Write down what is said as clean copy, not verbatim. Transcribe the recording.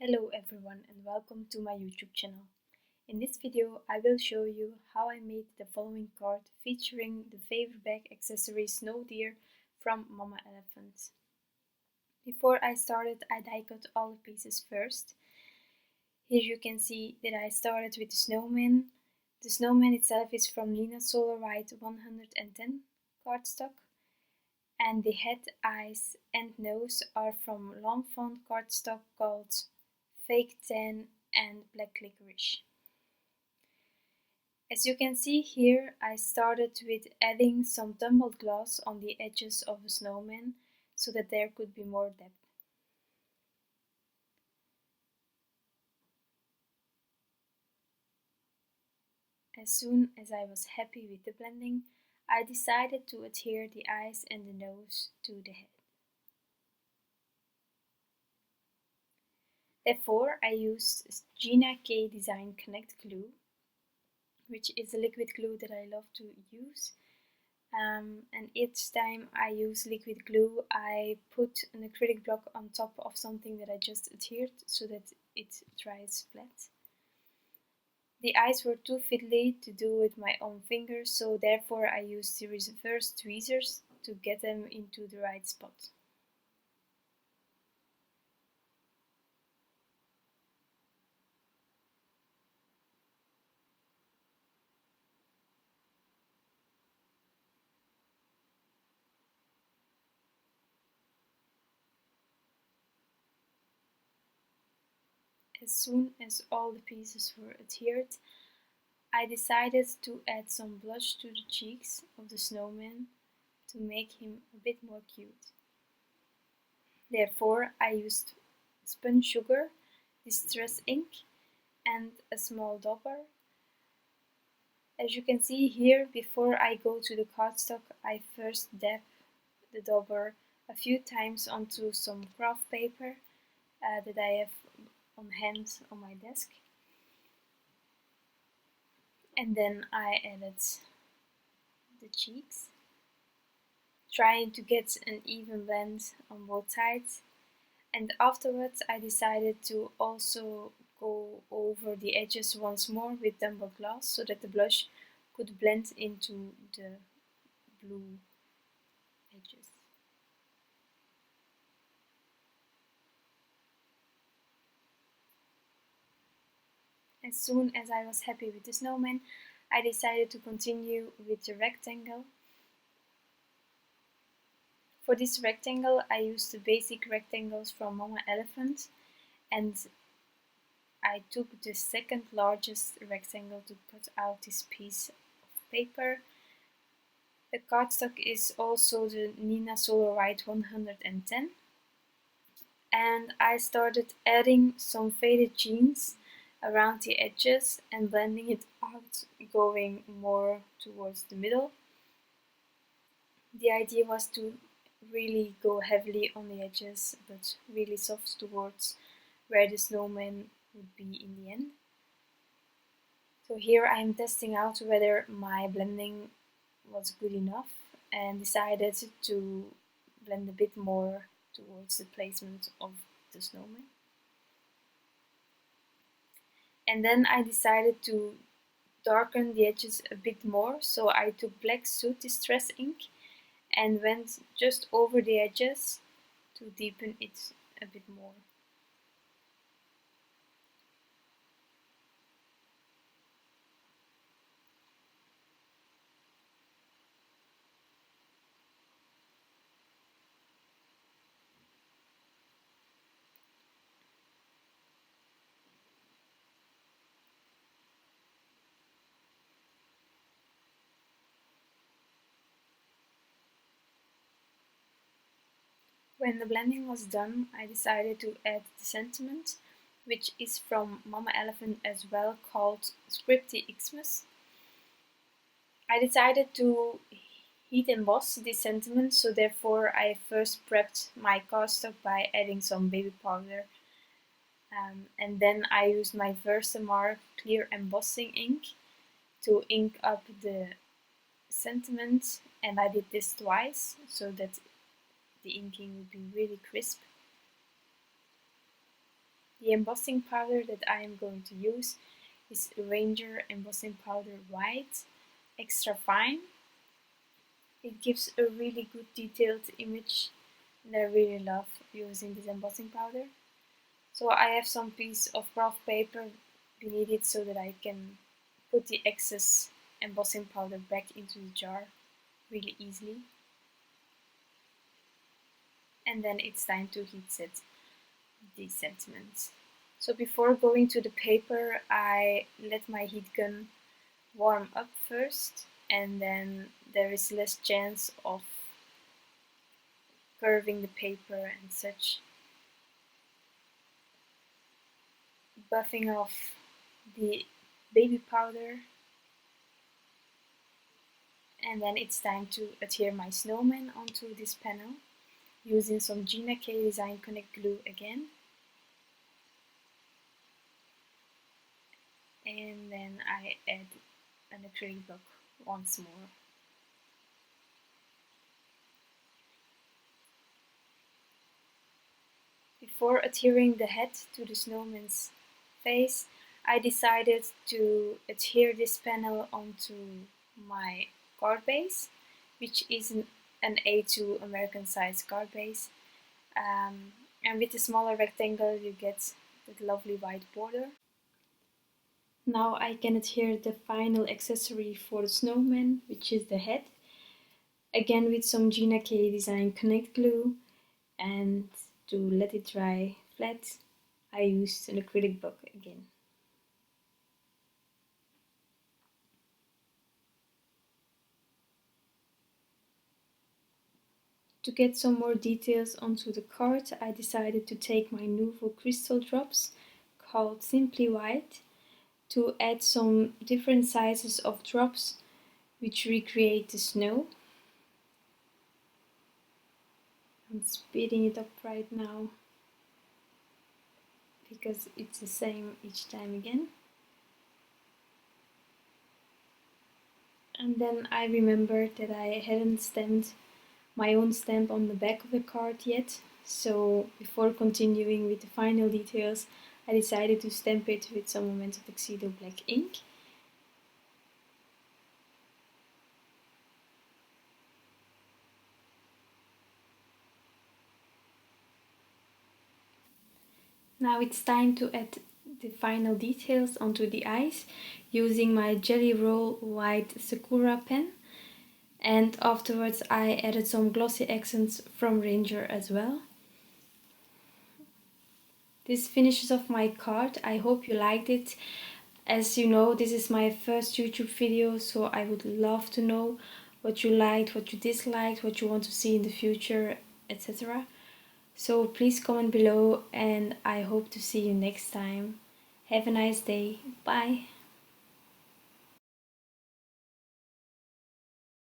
Hello everyone and welcome to my YouTube channel. In this video I will show you how I made the following card featuring the favor bag accessory Snow Deer from Mama Elephant. Before I started I die cut all the pieces first. Here you can see that I started with the snowman. The snowman itself is from Neenah Solar White 110 cardstock. And the head, eyes and nose are from Fawn cardstock called Fake Tan and Black Licorice. As you can see here, I started with adding some tumbled gloss on the edges of the snowman so that there could be more depth. As soon as I was happy with the blending, I decided to adhere the eyes and the nose to the head. Therefore, I used Gina K Design Connect Glue, which is a liquid glue that I love to use. And each time I use liquid glue, I put an acrylic block on top of something that I just adhered so that it dries flat. The eyes were too fiddly to do with my own fingers, so therefore I used the reverse tweezers to get them into the right spot. As soon as all the pieces were adhered, I decided to add some blush to the cheeks of the snowman to make him a bit more cute. Therefore, I used Spun sugar, distress ink and a small dauber. As you can see here, before I go to the cardstock, I first dab the dauber a few times onto some craft paper that I have on hand on my desk. And then I added the cheeks, trying to get an even blend on both sides. And afterwards I decided to also go over the edges once more with tumbled gloss so that the blush could blend into the blue edges. As soon as I was happy with the snowman, I decided to continue with the rectangle. For this rectangle I used the basic rectangles from Mama Elephant, and I took the second largest rectangle to cut out this piece of paper. The cardstock is also the Neenah Solar White 110. And I started adding some faded jeans around the edges and blending it out, going more towards the middle. The idea was to really go heavily on the edges, but really soft towards where the snowman would be in the end. So here I am testing out whether my blending was good enough and decided to blend a bit more towards the placement of the snowman. And then I decided to darken the edges a bit more, so I took black Soot distress ink and went just over the edges to deepen it a bit more. When the blending was done, I decided to add the sentiment, which is from Mama Elephant as well, called Scripty Xmas. I decided to heat emboss this sentiment, so therefore I first prepped my cardstock by adding some baby powder. And then I used my Versamark clear embossing ink to ink up the sentiment, and I did this twice so that the inking would be really crisp. The embossing powder that I am going to use is Ranger Embossing Powder White, extra fine. It gives a really good detailed image and I really love using this embossing powder. So I have some piece of craft paper beneath it so that I can put the excess embossing powder back into the jar really easily. And then it's time to heat set these sentiments. So before going to the paper, I let my heat gun warm up first, and then there is less chance of curving the paper and such. Buffing off the baby powder, and then it's time to adhere my snowman onto this panel using some Gina K Design Connect glue again. And then I add an acrylic block once more. Before adhering the head to the snowman's face, I decided to adhere this panel onto my card base, which is an A2 American size card base. And with the smaller rectangle you get that lovely white border. Now I can adhere the final accessory for the snowman, which is the head. Again with some Gina K Design Connect glue, and to let it dry flat, I used an acrylic block again. To get some more details onto the card, I decided to take my Nuvo crystal drops, called Simply White, to add some different sizes of drops which recreate the snow. I'm speeding it up right now because it's the same each time again. And then I remembered that I hadn't stamped my own stamp on the back of the card yet, so before continuing with the final details, I decided to stamp it with some Memento Tuxedo black ink. Now it's time to add the final details onto the eyes using my Jelly Roll White Sakura pen, and afterwards I added some glossy accents from Ranger as well. This finishes off my card. I hope you liked it. As you know, this is my first YouTube video, so I would love to know what you liked, what you disliked, what you want to see in the future, etc. So please comment below and I hope to see you next time. Have a nice day. Bye.